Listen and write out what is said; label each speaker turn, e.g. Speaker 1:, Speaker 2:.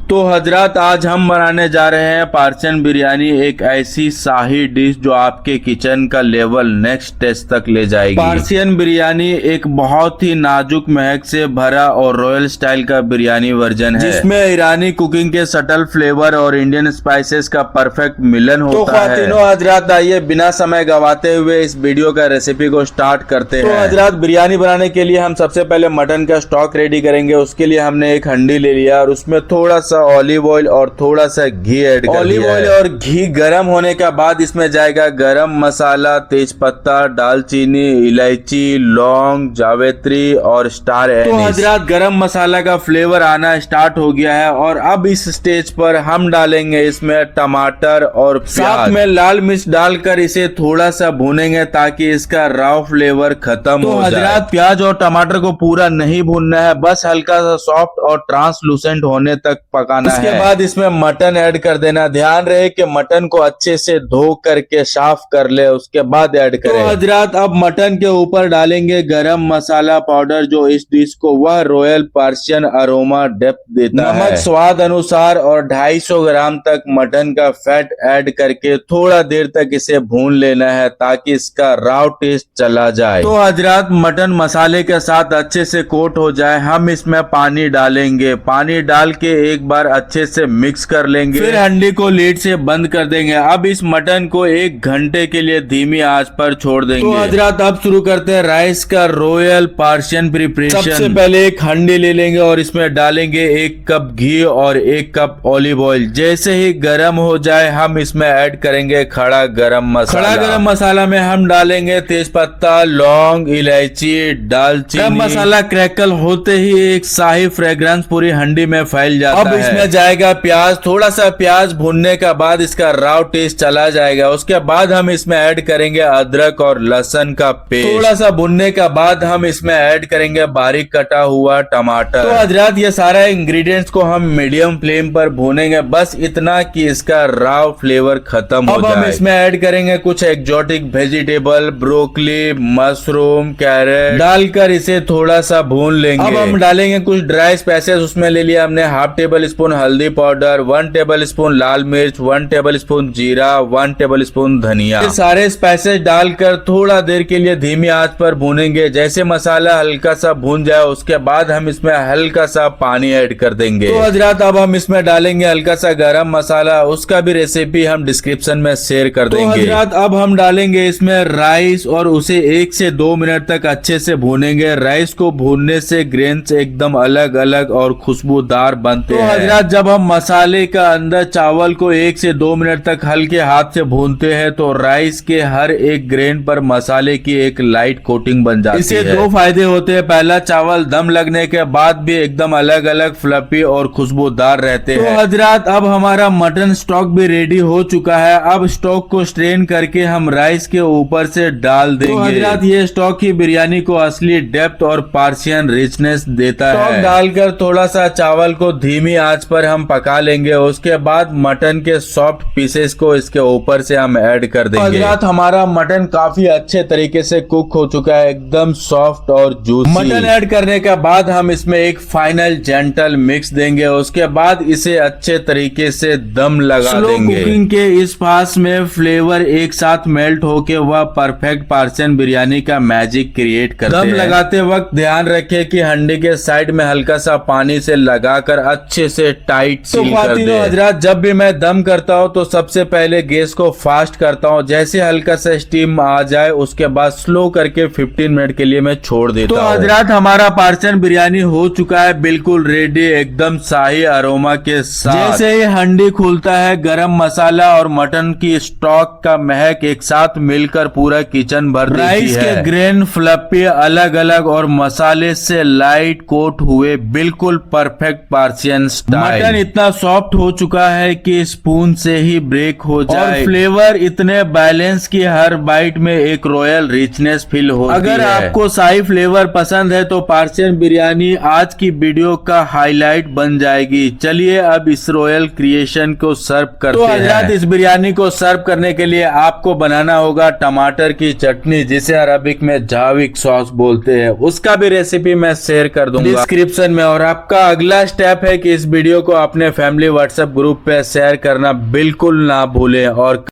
Speaker 1: तो हजरत आज हम बनाने जा रहे हैं पार्सियन बिरयानी, एक ऐसी शाही डिश जो आपके किचन का लेवल नेक्स्ट स्टेज तक ले जाएगी। पार्सियन बिरयानी एक बहुत ही नाजुक महक से भरा और रॉयल स्टाइल का बिरयानी वर्जन है, जिसमें ईरानी कुकिंग के सटल फ्लेवर और इंडियन स्पाइसेस का परफेक्ट मिलन होता है। तो हजरत आइए बिना समय गवाते हुए इस वीडियो का रेसिपी को स्टार्ट करते हैं। तो हजरत बिरयानी बनाने के लिए हम सबसे पहले मटन का स्टॉक रेडी करेंगे। उसके लिए हमने एक हंडी ले लिया और उसमें थोड़ा सा ऑलिव ऑयल और थोड़ा सा घी ऐड कर दिया। ऑलिव ऑयल और घी गरम होने के बाद इसमें जाएगा गरम मसाला, तेज पत्ता, दालचीनी, इलायची, लौंग, जावित्री और स्टार एनीस। तो हजरत गरम मसाला का फ्लेवर आना स्टार्ट हो गया है और अब इस स्टेज पर हम डालेंगे इसमें टमाटर और साथ में लाल मिर्च डालकर इसे थोड़ा सा भूनेंगे ताकि इसका रॉ फ्लेवर खत्म हो जाए। हजरत प्याज और टमाटर को पूरा नहीं भूनना है, बस हल्का सा सॉफ्ट और ट्रांसलूसेंट होने तक पकाना है। उसके बाद इसमें मटन ऐड कर देना। ध्यान रहे कि मटन को अच्छे से धो करके साफ कर ले, उसके बाद ऐड करें। तो हजरत अब मटन के ऊपर डालेंगे गरम मसाला पाउडर जो इस डिश को वह रॉयल पर्शियन अरोमा डेप्थ देता है। नमक स्वाद अनुसार और 250 ग्राम तक मटन का फैट ऐड करके थोड़ा देर तक इसे भून लेना है ताकि इसका रॉ टेस्ट चला जाए। तो हजरत मटन मसाले के साथ अच्छे से कोट हो जाए, हम इसमें पानी डालेंगे। पानी डाल के एक बार अच्छे से मिक्स कर लेंगे, फिर हंडी को लीड से बंद कर देंगे। अब इस मटन को 1 घंटे के लिए धीमी आंच पर छोड़ देंगे। तो हजरत अब शुरू करते हैं राइस का रॉयल पर्शियन प्रिपरेशन। सबसे पहले एक हंडी ले लेंगे और इसमें डालेंगे 1 कप घी और 1 कप ऑलिव ऑयल। जैसे ही गर्म हो जाए हम इसमें ऐड करेंगे खड़ा गरम मसाला। खड़ा गरम मसाला में हम डालेंगे तेज पत्ता, लौंग, इलायची, दालचीनी। गरम मसाला क्रैकल होते ही एक शाही फ्रेग्रेंस पूरी हंडी में फैल जाता है। अब इसमें जाएगा प्याज। थोड़ा सा प्याज भूनने के बाद इसका रॉ टेस्ट चला जाएगा। उसके बाद हम इसमें ऐड करेंगे अदरक और लहसुन का पेस्ट। थोड़ा सा भुनने के बाद हम इसमें ऐड करेंगे बारीक कटा हुआ टमाटर। तो हजरत ये सारा इंग्रेडिएंट्स को हम मीडियम फ्लेम पर भूनेंगे, बस इतना कि इसका रॉ फ्लेवर खत्म हो जाए। अब हम इसमें ऐड करेंगे कुछ exotic vegetable, broccoli, mushroom, carrot डालकर इसे थोड़ा सा भून लेंगे। अब हम डालेंगे कुछ ड्राई स्पाइसेस। उसमें ले लिया हमने 1/2 टेबल स्पून हल्दी पाउडर, 1 टेबल स्पून लाल मिर्च, 1 टेबल स्पून जीरा, 1 टेबल स्पून धनिया। ये सारे स्पाइसेस डालकर थोड़ा देर के लिए धीमी आंच पर भूनेंगे। जैसे मसाला हल्का सा भून जाए उसके बाद हम इसमें हल्का सा पानी ऐड कर देंगे। तो हजरत अब हम इसमें डालेंगे हल्का सा गरम मसाला, उसका भी रेसिपी हम डिस्क्रिप्शन में शेयर कर देंगे। तो हजरत अब हम डालेंगे इसमें राइस और उसे 1 से 2 मिनट तक अच्छे से भूनेंगे। राइस को भूनने से ग्रेन्स एकदम अलग अलग और खुशबूदार बनते हैं। हजरत जब हम मसाले का अंदर चावल को 1 से 2 मिनट तक हल्के हाथ से भूनते हैं तो राइस के हर एक ग्रेन पर मसाले की एक लाइट कोटिंग बन जाती है। इससे 2 फायदे होते हैं। पहला, चावल दम लगने के बाद भी एकदम अलग अलग फ्लफी और खुशबूदार रहते हैं। तो हजरत अब हमारा मटन स्टॉक भी रेडी हो चुका है। अब स्टॉक को स्ट्रेन करके हम राइस के ऊपर से डाल देंगे। तो हजरत ये स्टॉक ही बिरयानी को असली डेप्थ और पार्शियन रिचनेस देता है। स्टॉक डालकर थोड़ा सा चावल को धीमी आंच पर हम पका लेंगे। उसके बाद मटन के सॉफ्ट पीसेस को इसके ऊपर से हम ऐड कर देंगे। हजरत हमारा मटन काफी अच्छे तरीके से कुक हो चुका है, एकदम सॉफ्ट और जूसी। मटन ऐड करने के बाद हम इसमें एक फाइनल जेंटल मिक्स देंगे। उसके बाद इसे अच्छे तरीके से दम लगा देंगे। कुकिंग के इस फास में फ्लेवर एक साथ मेल्ट होके वह परफेक्ट पार्सियन बिरयानी का मैजिक क्रिएट करते हैं। दम लगाते वक्त ध्यान रखें कि हंडी के साइड में हल्का सा पानी से लगाकर अच्छे से टाइट सील कर दें। हजरत जब भी मैं दम करता हूँ तो सबसे पहले गैस को फास्ट करता हूँ। जैसे हल्का सा स्टीम आ जाए उसके बाद स्लो करके 15 मिनट के लिए मैं छोड़ देता हूँ। तो हजरत हमारा पार्सियन बिरयानी हो चुका है, बिल्कुल रेडी, एकदम शाही अरोमा के साथ। जैसे ही हंडी खुलता है गरम मसाला और मटन की स्टॉक का महक एक साथ मिलकर पूरा किचन भर देती है। राइस के ग्रेन फ्लफी अलग अलग और मसाले से लाइट कोट हुए, बिल्कुल परफेक्ट पार्सियन स्टाइल। मटन इतना सॉफ्ट हो चुका है कि स्पून से ही ब्रेक हो जाए और फ्लेवर इतने बैलेंस की हर बाइट में एक रॉयल रिचनेस फील होती है। अगर आपको शाही फ्लेवर पसंद है तो पार्सियन बिरयानी आज की वीडियो का हाईलाइट बन जाएगी। चलिए अब इस रॉयल क्रिएशन को सर्व करते हैं। तो हजरत इस बिरयानी को सर्व करने के लिए आपको बनाना होगा टमाटर की चटनी, जिसे अरबिक में जाविक सॉस बोलते हैं। उसका भी रेसिपी मैं शेयर कर दूंगा डिस्क्रिप्शन में। और आपका अगला स्टेप है कि इस वीडियो को अपने फैमिली व्हाट्सएप ग्रुप पे शेयर करना बिल्कुल ना भूलें और